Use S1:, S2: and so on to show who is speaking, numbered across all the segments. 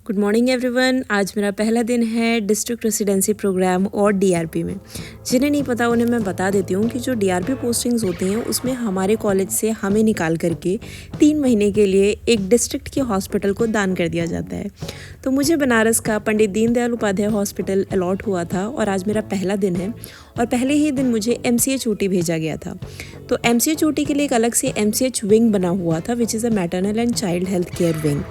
S1: Good morning everyone. आज मेरा पहला दिन है डिस्ट्रिक्ट रेसिडेंसी प्रोग्राम और डीआरपी में। जिन्हें नहीं पता उन्हें मैं बता देती हूँ कि जो डीआरपी पोस्टिंग्स होती हैं उसमें हमारे कॉलेज से हमें निकाल करके 3 महीने के लिए एक डिस्ट्रिक्ट के हॉस्पिटल को दान कर दिया जाता है। तो मुझे बनारस का पंडित दीनदयाल उपाध्याय हॉस्पिटल अलॉट हुआ था और आज मेरा पहला दिन है और पहले ही दिन मुझे MCH ऊटी भेजा गया था। तो MCH ऊटी के लिए एक अलग से MCH विंग बना हुआ था which is a maternal and child health care wing.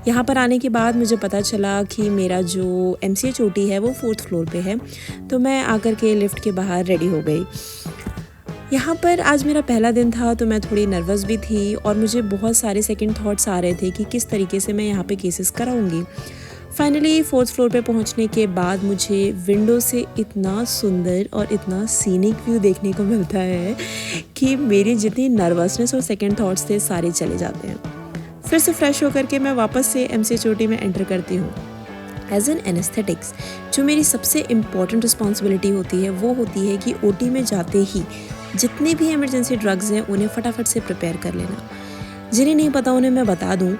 S1: यहाँ पर आने के बाद मुझे पता चला कि मेरा जो MCH ऊटी है वो 4th फ्लोर पे है। तो मैं आकर के लिफ्ट के बाहर रेडी हो गई। यहाँ पर आज मेरा पहला दिन था तो मैं थोड़ी नर्वस भी थी और मुझे बहुत सारे सेकंड थॉट्स आ रहे थे कि किस तरीके से मैं यहाँ पे केसेस कराऊंगी। फाइनली 4th फ्लोर पे पहुँचने के बाद मुझे विंडो से इतना सुंदर और इतना सीनिक व्यू देखने को मिलता है कि मेरी जितनी नर्वसनेस और सेकंड थॉट्स थे सारे चले जाते हैं। फिर से फ्रेश होकर के मैं वापस से MCH ऊटी में एंटर करती हूँ। एज एन एनेस्थेटिक्स जो मेरी सबसे इम्पॉर्टेंट रिस्पॉन्सिबिलिटी होती है वो होती है कि ओटी में जाते ही जितने भी इमरजेंसी ड्रग्स हैं उन्हें फटाफट से प्रिपेयर कर लेना। जिन्हें नहीं पता उन्हें मैं बता दूँ,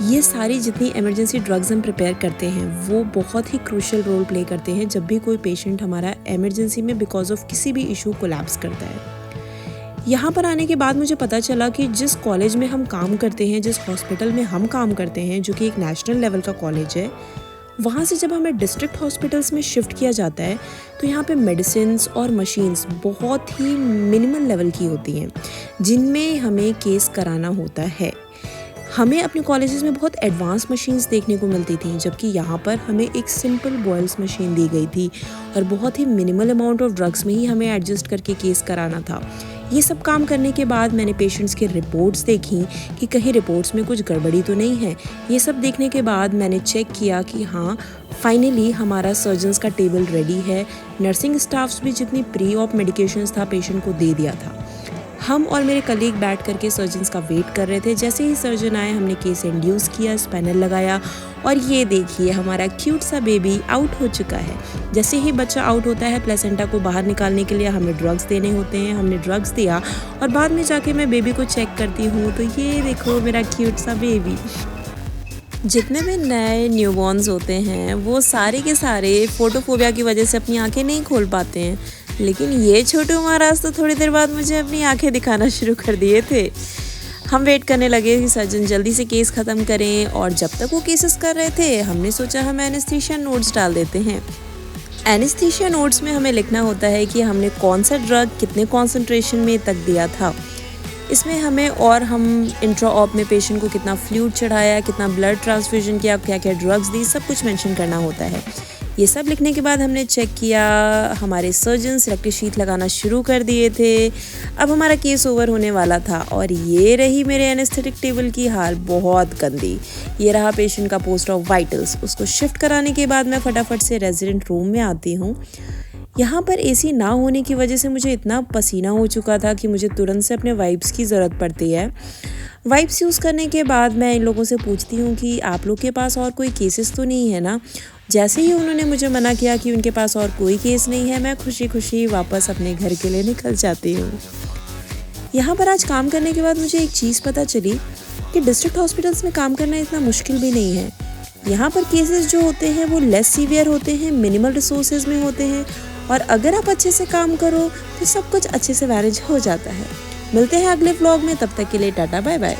S1: ये सारी जितनी इमरजेंसी ड्रग्स हम प्रिपेयर करते हैं वो बहुत ही क्रूशियल रोल प्ले करते हैं जब भी कोई पेशेंट हमारा इमरजेंसी में बिकॉज ऑफ किसी भी इशू कोलैप्स करता है। यहाँ पर आने के बाद मुझे पता चला कि जिस कॉलेज में हम काम करते हैं, जिस हॉस्पिटल में हम काम करते हैं जो कि एक नेशनल लेवल का कॉलेज है, वहाँ से जब हमें डिस्ट्रिक्ट हॉस्पिटल्स में शिफ्ट किया जाता है तो यहाँ पे मेडिसिन्स और मशीन्स बहुत ही मिनिमल लेवल की होती हैं जिनमें हमें केस कराना होता है। हमें अपने कॉलेजेस में बहुत एडवांस मशीन्स देखने को मिलती थी जबकि यहाँ पर हमें एक सिंपल बॉयल्स मशीन दी गई थी और बहुत ही मिनिमल अमाउंट ऑफ ड्रग्स में ही हमें एडजस्ट करके केस कराना था। ये सब काम करने के बाद मैंने पेशेंट्स के रिपोर्ट्स देखी कि कहीं रिपोर्ट्स में कुछ गड़बड़ी तो नहीं है। ये सब देखने के बाद मैंने चेक किया कि हाँ फाइनली हमारा सर्जन्स का टेबल रेडी है। नर्सिंग स्टाफ्स भी जितनी प्री ऑप मेडिकेशंस था पेशेंट को दे दिया था। हम और मेरे कलीग बैठ करके सर्जन्स का वेट कर रहे थे। जैसे ही सर्जन आए हमने केस इंड्यूस किया, स्पैनर लगाया और ये देखिए हमारा क्यूट सा बेबी आउट हो चुका है। जैसे ही बच्चा आउट होता है प्लेसेंटा को बाहर निकालने के लिए हमें ड्रग्स देने होते हैं। हमने ड्रग्स दिया और बाद में जाके मैं बेबी को चेक करती हूँ तो ये देखो मेरा क्यूट सा बेबी। जितने भी नए न्यूबॉर्न्स होते हैं वो सारे के सारे फोटोफोबिया की वजह से अपनी आंखें नहीं खोल पाते हैं, लेकिन ये छोटू महाराज तो थोड़ी देर बाद मुझे अपनी आंखें दिखाना शुरू कर दिए थे। हम वेट करने लगे कि सर्जन जल्दी से केस ख़त्म करें और जब तक वो केसेस कर रहे थे हमने सोचा हम एनेस्थीसिया नोट्स डाल देते हैं। एनेस्थीसिया नोट्स में हमें लिखना होता है कि हमने कौन सा ड्रग कितने कॉन्सेंट्रेशन में तक दिया था। इसमें हमें और हम इंट्रा ऑप में पेशेंट को कितना फ्लूइड चढ़ाया, कितना ब्लड ट्रांसफ्यूजन किया, क्या क्या ड्रग्स दी, सब कुछ मेंशन करना होता है। ये सब लिखने के बाद हमने चेक किया, हमारे सर्जन्स इलेक्ट्रिक शीट लगाना शुरू कर दिए थे। अब हमारा केस ओवर होने वाला था और ये रही मेरे एनेस्थेटिक टेबल की हाल बहुत गंदी। ये रहा पेशेंट का पोस्ट ऑफ वाइटल्स। उसको शिफ्ट कराने के बाद मैं फटाफट से रेजिडेंट रूम में आती हूँ। यहाँ पर AC ना होने की वजह से मुझे इतना पसीना हो चुका था कि मुझे तुरंत से अपने वाइप्स की ज़रूरत पड़ती है। वाइप्स यूज़ करने के बाद मैं इन लोगों से पूछती हूँ कि आप लोग के पास और कोई केसेस तो नहीं है ना। जैसे ही उन्होंने मुझे मना किया कि उनके पास और कोई केस नहीं है, मैं खुशी खुशी वापस अपने घर के लिए निकल जाती हूँ। यहाँ पर आज काम करने के बाद मुझे एक चीज़ पता चली कि डिस्ट्रिक्ट हॉस्पिटल्स में काम करना इतना मुश्किल भी नहीं है। यहाँ पर केसेस जो होते हैं वो लेस सीवियर होते हैं, मिनिमल रिसोर्सेज में होते हैं और अगर आप अच्छे से काम करो तो सब कुछ अच्छे से मैनेज हो जाता है। मिलते हैं अगले व्लॉग में, तब तक के लिए टाटा बाय बाय।